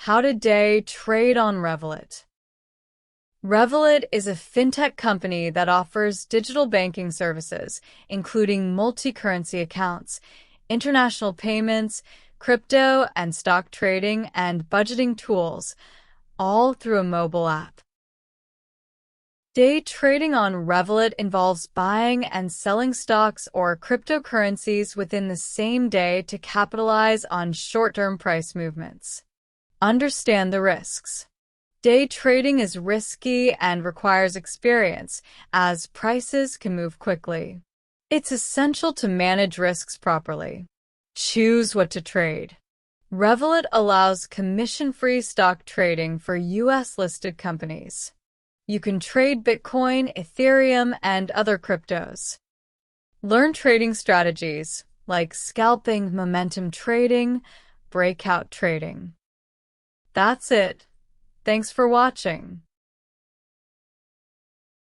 How to day trade on Revolut. Revolut is a fintech company that offers digital banking services, including multi-currency accounts, international payments, crypto and stock trading, and budgeting tools, all through a mobile app. Day trading on Revolut involves buying and selling stocks or cryptocurrencies within the same day to capitalize on short-term price movements. Understand the risks. Day trading is risky and requires experience, as prices can move quickly. It's essential to manage risks properly. Choose what to trade. Revolut allows commission-free stock trading for U.S.-listed companies. You can trade Bitcoin, Ethereum, and other cryptos. Learn trading strategies like scalping, momentum trading, breakout trading. That's it. Thanks for watching.